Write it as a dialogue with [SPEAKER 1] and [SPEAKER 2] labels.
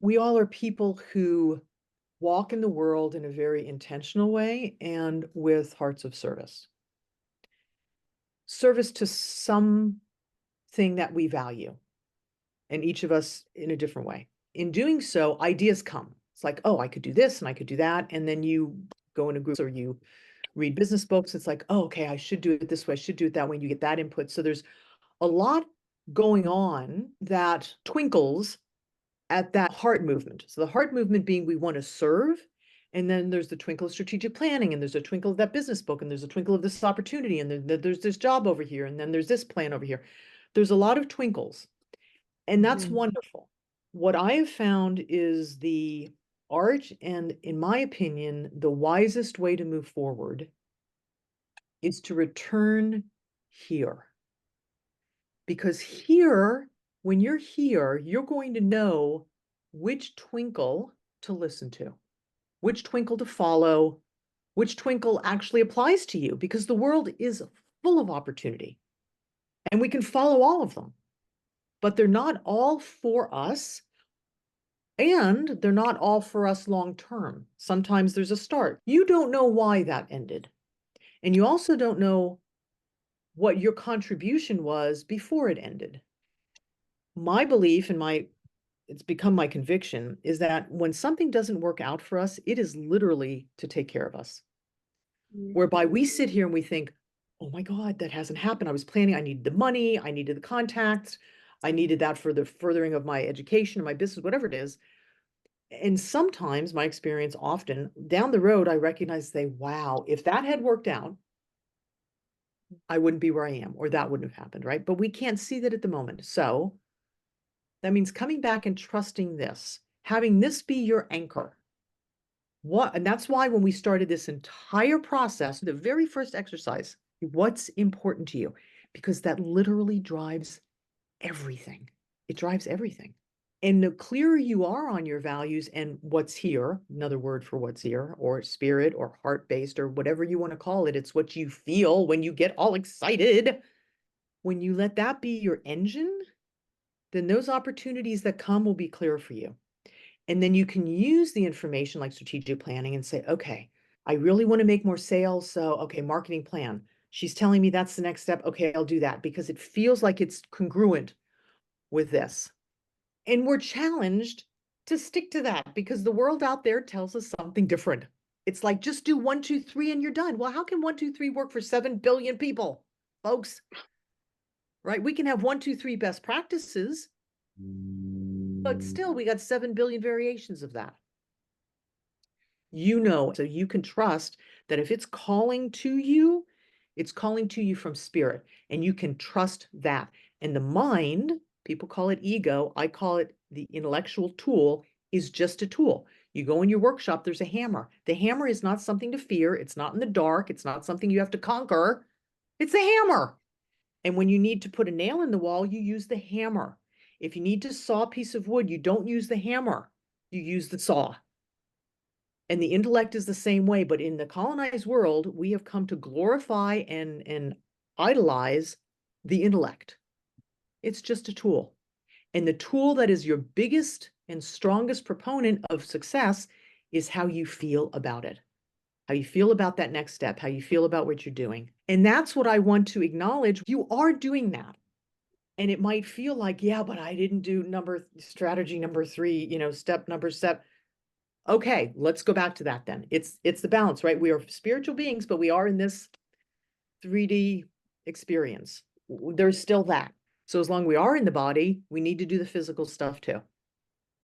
[SPEAKER 1] We all are people who walk in the world in a very intentional way and with hearts of service. Service to something that we value, and each of us in a different way. In doing so, ideas come. It's like, oh, I could do this and I could do that. And then you go in a group or you read business books. It's like, oh, okay, I should do it this way. I should do it that way. And you get that input. So there's a lot going on that twinkles at that heart movement. So the heart movement being we want to serve. And then there's the twinkle of strategic planning, and there's a twinkle of that business book, and there's a twinkle of this opportunity, and then there's this job over here, and then there's this plan over here. There's a lot of twinkles, and that's wonderful. What I have found is the art, and in my opinion, the wisest way to move forward is to return here. Because here, when you're here, you're going to know which twinkle to listen to, which twinkle to follow, which twinkle actually applies to you, because the world is full of opportunity and we can follow all of them, but they're not all for us. And they're not all for us long term. Sometimes there's a start. You don't know why that ended. And you also don't know what your contribution was before it ended. My belief and it's become my conviction is that when something doesn't work out for us, it is literally to take care of us. Whereby we sit here and we think, oh my God, that hasn't happened. I was planning, I needed the money, I needed the contacts, I needed that for the furthering of my education or my business, whatever it is. And sometimes my experience, often down the road, I recognize, say, wow, if that had worked out, I wouldn't be where I am, or that wouldn't have happened, right? But we can't see that at the moment. So that means coming back and trusting this, having this be your anchor. And that's why when we started this entire process, the very first exercise, what's important to you? Because that literally drives everything. It drives everything. And the clearer you are on your values and what's here, another word for what's here, or spirit or heart-based or whatever you want to call it, it's what you feel when you get all excited. When you let that be your engine, then those opportunities that come will be clear for you. And then you can use the information like strategic planning and say, okay, I really want to make more sales. So, okay, marketing plan. She's telling me that's the next step. Okay, I'll do that because it feels like it's congruent with this. And we're challenged to stick to that because the world out there tells us something different. It's like, just do 1, 2, 3 and you're done. Well, how can 1, 2, 3 work for 7 billion people, folks? Right? We can have 1, 2, 3 best practices, but still we got 7 billion variations of that. So you can trust that if it's calling to you, it's calling to you from spirit, and you can trust that. And the mind, people call it ego, I call it the intellectual tool, is just a tool. You go in your workshop, there's a hammer. The hammer is not something to fear. It's not in the dark. It's not something you have to conquer. It's a hammer. And when you need to put a nail in the wall, you use the hammer. If you need to saw a piece of wood, you don't use the hammer. You use the saw. And the intellect is the same way, but in the colonized world, we have come to glorify and idolize the intellect. It's just a tool. And the tool that is your biggest and strongest proponent of success is how you feel about it, how you feel about that next step, how you feel about what you're doing. And that's what I want to acknowledge. You are doing that. And it might feel like, yeah, but I didn't do strategy number 3, step number 7. Okay, let's go back to that then. It's the balance, right? We are spiritual beings, but we are in this 3D experience. There's still that. So as long as we are in the body, we need to do the physical stuff too.